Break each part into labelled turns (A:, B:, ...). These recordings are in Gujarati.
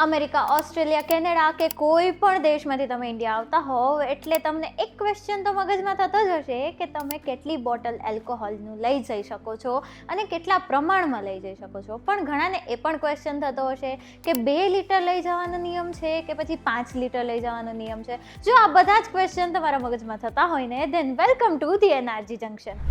A: અમેરિકા, ઓસ્ટ્રેલિયા, કેનેડા કે કોઈ પણ દેશમાંથી તમે ઇન્ડિયા આવતા હોવ એટલે તમને એક ક્વેશ્ચન તો મગજમાં થતો જ હશે કે તમે કેટલી બોટલ એલ્કોહોલનું લઈ જઈ શકો છો અને કેટલા પ્રમાણમાં લઈ જઈ શકો છો. પણ ઘણાને એ પણ ક્વેશ્ચન થતો હશે કે 2 લીટર લઈ જવાનો નિયમ છે કે પછી 5 લીટર લઈ જવાનો નિયમ છે. જો આ બધા જ ક્વેશ્ચન તમારા મગજમાં થતા હોય ને, then welcome to the energy junction.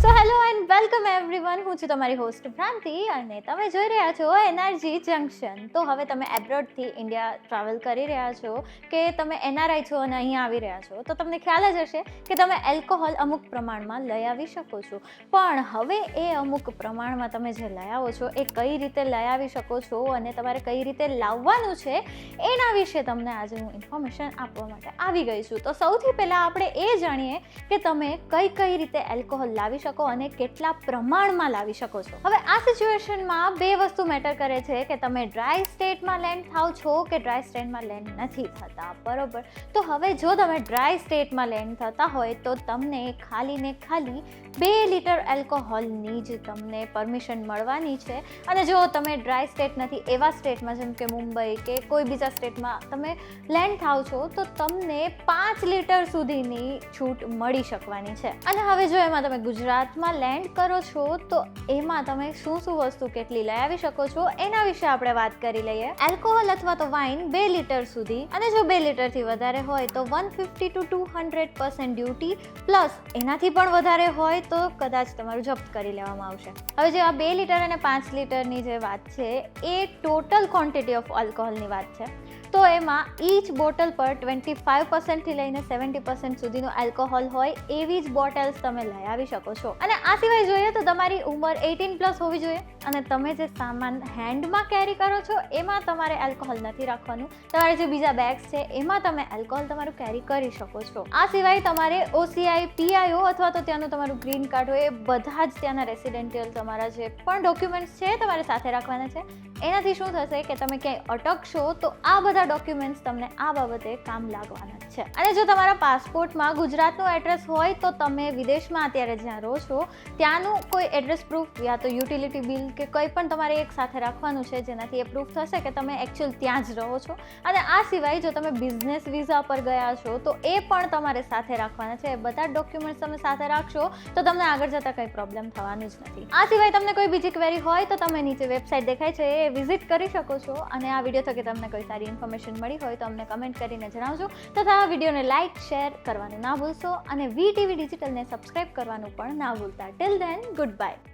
A: So hello and welcome everyone. હું છું તમારી હોસ્ટ ભ્રાંતિ અને તમે જોઈ રહ્યા છો એનર્જી જંકશન. તો હવે તમે એબ્રોડથી ઇન્ડિયા ટ્રાવેલ કરી રહ્યા છો કે તમે એનઆરઆઈ છો અને અહીંયા આવી રહ્યા છો તો તમને ખ્યાલ જ હશે કે તમે એલ્કોહોલ અમુક પ્રમાણમાં લઈ આવી શકો છો. પણ હવે એ અમુક પ્રમાણમાં તમે જે લઈ આવો છો એ કઈ રીતે લઈ આવી શકો છો અને તમારે કઈ રીતે લાવવાનું છે એના વિશે તમને આજે હું ઇન્ફોર્મેશન આપવા માટે આવી ગઈ છું. તો સૌથી પહેલાં આપણે એ જાણીએ કે તમે કઈ રીતે એલ્કોહોલ લાવી શકો અને કેટલા પ્રમાણમાં લાવી શકો છો. હવે આ સિચ્યુએશનમાં 2 વસ્તુ મેટર કરે છે કે તમે ડ્રાય સ્ટેટમાં લેન્ડ થાવ છો કે ડ્રાય સ્ટેટમાં લેન્ડ નથી થતા, બરોબર? તો હવે જો તમે ડ્રાય સ્ટેટમાં લેન્ડ થતા હોય તો તમને ખાલી 2 લીટર એલ્કોહોલની જ તમને પરમિશન મળવાની છે. અને જો તમે ડ્રાય સ્ટેટ નથી એવા સ્ટેટમાં જેમ કે મુંબઈ કે કોઈ બીજા સ્ટેટમાં તમે લેન્ડ થાવ છો તો તમને 5 લીટર સુધીની છૂટ મળી શકવાની છે. અને હવે જો એમાં તમે ગુજરાતમાં લેન્ડ કરો છો તો એમાં તમે શું વસ્તુ કેટલી લઈ આવી શકો છો એના વિશે આપણે વાત કરી લઈએ. એલ્કોહોલ અથવા તો વાઇન 2 લીટર સુધી, અને જો 2 લીટરથી વધારે હોય તો 150 to 200% ડ્યુટી પ્લસ એનાથી પણ વધારે હોય તો કદાચ તમારું જપ્ત કરી લેવામાં આવશે. હવે જે આ 2 લીટર અને 5 લીટરની જે વાત છે એ ટોટલ ક્વોન્ટિટી ઓફ આલ્કોહોલની વાત છે. તો એમાં ઈચ બોટલ પર 25% થી લઈને 70% સુધીનો એલ્કોહોલ હોય એવી જ બોટલ્સ તમે લઈ આવી શકો છો. અને આ સિવાય જોઈએ તો તમારી ઉંમર 18+ હોવી જોઈએ અને તમે જે સામાન હેન્ડમાં કેરી કરો છો એમાં તમારે એલ્કોહોલ નથી રાખવાનું. તમારે જે બીજા બેગ્સ છે એમાં તમે એલ્કોહોલ તમારું કેરી કરી શકો છો. આ સિવાય તમારે OCI, PIO અથવા તો ત્યાંનું તમારું ગ્રીન કાર્ડ હોય એ બધા જ ત્યાંના રેસિડેન્ટિયલ તમારા જે પણ ડોક્યુમેન્ટ્સ છે તમારે સાથે રાખવાના છે. એનાથી શું થશે કે તમે ક્યાંય અટકશો તો આ બધા ડોક્યુમેન્ટ્સ તમને આ બાબતે કામ લાગવાના છે. અને જો તમારા પાસપોર્ટમાં ગુજરાતનું એડ્રેસ હોય તો તમે વિદેશમાં અત્યારે જ્યાં રહો છો ત્યાંનું કોઈ એડ્રેસ પ્રૂફ યા તો યુટિલિટી બિલ કે કંઈ પણ તમારે એક સાથે રાખવાનું છે જેનાથી એ પ્રૂફ થશે કે તમે એકચ્યુઅલ ત્યાં જ રહો છો. અને આ સિવાય જો તમે બિઝનેસ વિઝા પર ગયા છો તો એ પણ તમારે સાથે રાખવાના છે. બધા ડોક્યુમેન્ટ્સ તમે સાથે રાખશો તો તમને આગળ જતાં કંઈ પ્રોબ્લેમ થવાની જ નથી. આ સિવાય તમને કોઈ બીજી ક્વેરી હોય તો તમે નીચે વેબસાઇટ દેખાય છે એ વિઝિટ કરી શકો છો. અને આ વિડીયો થકી તમને કોઈ સારી ઇન્ફોર્મેશન મળી હોય તો અમને કમેન્ટ કરીને જણાવજો. તથા આ વિડીયોને લાઇક, શેર કરવાનું ના ભૂલશો અને VTV ડિજિટલને સબસ્ક્રાઇબ કરવાનું પણ ના ભૂલતા. Till then, good bye.